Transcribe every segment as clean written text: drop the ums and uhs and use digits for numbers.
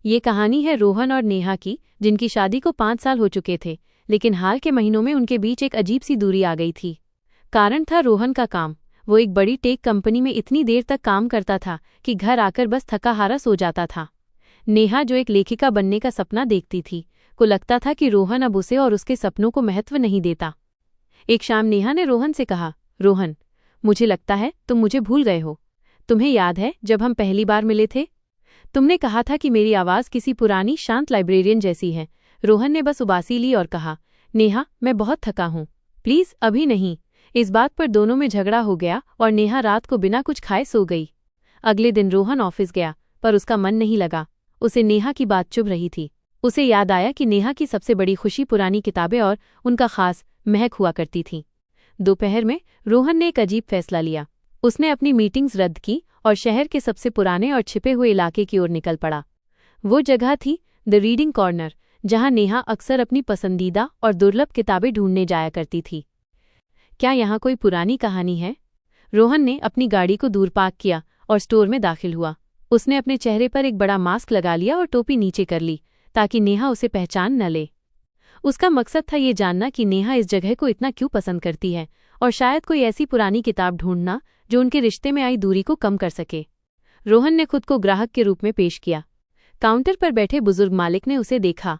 ये कहानी है रोहन और नेहा की, जिनकी शादी को 5 साल हो चुके थे, लेकिन हाल के महीनों में उनके बीच एक अजीब सी दूरी आ गई थी। कारण था रोहन का काम। वो एक बड़ी टेक कंपनी में इतनी देर तक काम करता था कि घर आकर बस थका हारा सो जाता था। नेहा, जो एक लेखिका बनने का सपना देखती थी, को लगता था कि रोहन अब उसे और उसके सपनों को महत्व नहीं देता। एक शाम नेहा ने रोहन से कहा, रोहन, मुझे लगता है तुम मुझे भूल गए हो। तुम्हें याद है जब हम पहली बार मिले थे? तुमने कहा था कि मेरी आवाज़ किसी पुरानी शांत लाइब्रेरियन जैसी है। रोहन ने बस उबासी ली और कहा, नेहा, मैं बहुत थका हूँ, प्लीज़ अभी नहीं। इस बात पर दोनों में झगड़ा हो गया और नेहा रात को बिना कुछ खाए सो गई। अगले दिन रोहन ऑफिस गया, पर उसका मन नहीं लगा। उसे नेहा की बात चुभ रही थी। उसे याद आया कि नेहा की सबसे बड़ी खुशी पुरानी किताबें और उनका खास महक हुआ करती थी। दोपहर में रोहन ने एक अजीब फैसला लिया। उसने अपनी मीटिंग्स रद्द की और शहर के सबसे पुराने और छिपे हुए इलाके की ओर निकल पड़ा। वो जगह थी द रीडिंग कॉर्नर, जहां नेहा अक्सर अपनी पसंदीदा और दुर्लभ किताबें ढूंढने जाया करती थी। क्या यहाँ कोई पुरानी कहानी है? रोहन ने अपनी गाड़ी को दूर पार्क किया और स्टोर में दाखिल हुआ। उसने अपने चेहरे पर एक बड़ा मास्क लगा लिया और टोपी नीचे कर ली, ताकि नेहा उसे पहचान न ले। उसका मकसद था ये जानना कि नेहा इस जगह को इतना क्यों पसंद करती है, और शायद कोई ऐसी पुरानी किताब ढूंढना जो उनके रिश्ते में आई दूरी को कम कर सके। रोहन ने खुद को ग्राहक के रूप में पेश किया। काउंटर पर बैठे बुजुर्ग मालिक ने उसे देखा।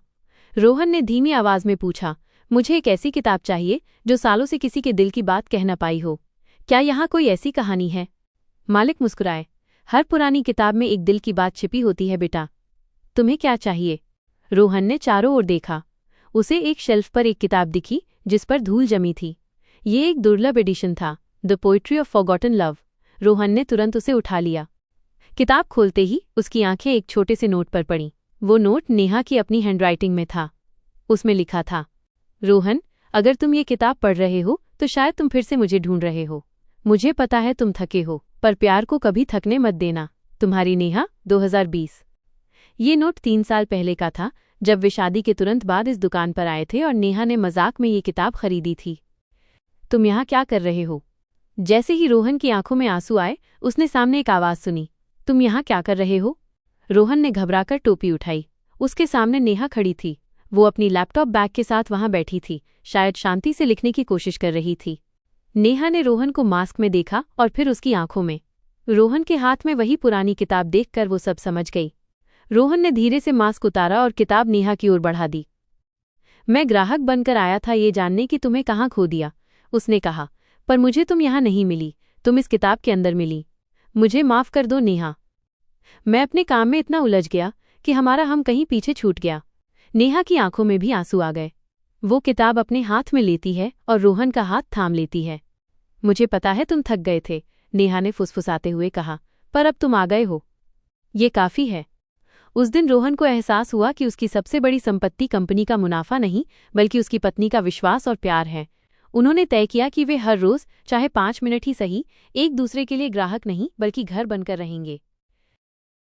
रोहन ने धीमी आवाज में पूछा, मुझे एक ऐसी किताब चाहिए जो सालों से किसी के दिल की बात कह न पाई हो। क्या यहाँ कोई ऐसी कहानी है? मालिक मुस्कुराए। हर पुरानी किताब में एक दिल की बात छिपी होती है बेटा। तुम्हें क्या चाहिए? रोहन ने चारों ओर देखा। उसे एक शेल्फ पर एक किताब दिखी जिस पर धूल जमी थी। ये एक दुर्लभ एडिशन था, the poetry of forgotten love. Rohan ने तुरंत उसे उठा लिया। किताब खोलते ही उसकी आंखें एक छोटे से नोट पर पड़ीं। वो नोट नेहा की अपनी हैंडराइटिंग में था। उसमें लिखा था, रोहन, अगर तुम ये किताब पढ़ रहे हो तो शायद तुम फिर से मुझे ढूंढ रहे हो। मुझे पता है तुम थके हो, पर प्यार को कभी थकने मत देना। तुम्हारी नेहा, 2020। ये नोट 3 साल पहले का था, जब वे शादी के तुरंत बाद इस दुकान पर आए थे और नेहा ने मजाक में ये किताब खरीदी थी। तुम यहाँ क्या कर रहे हो? जैसे ही रोहन की आंखों में आंसू आए, उसने सामने एक आवाज सुनी, तुम यहाँ क्या कर रहे हो? रोहन ने घबराकर टोपी उठाई। उसके सामने नेहा खड़ी थी। वो अपनी लैपटॉप बैग के साथ वहां बैठी थी, शायद शांति से लिखने की कोशिश कर रही थी। नेहा ने रोहन को मास्क में देखा और फिर उसकी आंखों में। रोहन के हाथ में वही पुरानी किताब देखकर वो सब समझ गई। रोहन ने धीरे से मास्क उतारा और किताब नेहा की ओर बढ़ा दी। मैं ग्राहक बनकर आया था ये जानने कि तुम्हें कहाँ खो दिया, उसने कहा, पर मुझे तुम यहाँ नहीं मिली, तुम इस किताब के अंदर मिली। मुझे माफ कर दो नेहा, मैं अपने काम में इतना उलझ गया कि हमारा हम कहीं पीछे छूट गया। नेहा की आंखों में भी आंसू आ गए। वो किताब अपने हाथ में लेती है और रोहन का हाथ थाम लेती है। मुझे पता है तुम थक गए थे, नेहा ने फुसफुसाते हुए कहा, पर अब तुम आ गए हो, ये काफी है। उस दिन रोहन को एहसास हुआ कि उसकी सबसे बड़ी संपत्ति कंपनी का मुनाफा नहीं, बल्कि उसकी पत्नी का विश्वास और प्यार है। उन्होंने तय किया कि वे हर रोज, चाहे 5 मिनट ही सही, एक दूसरे के लिए ग्राहक नहीं बल्कि घर बनकर रहेंगे।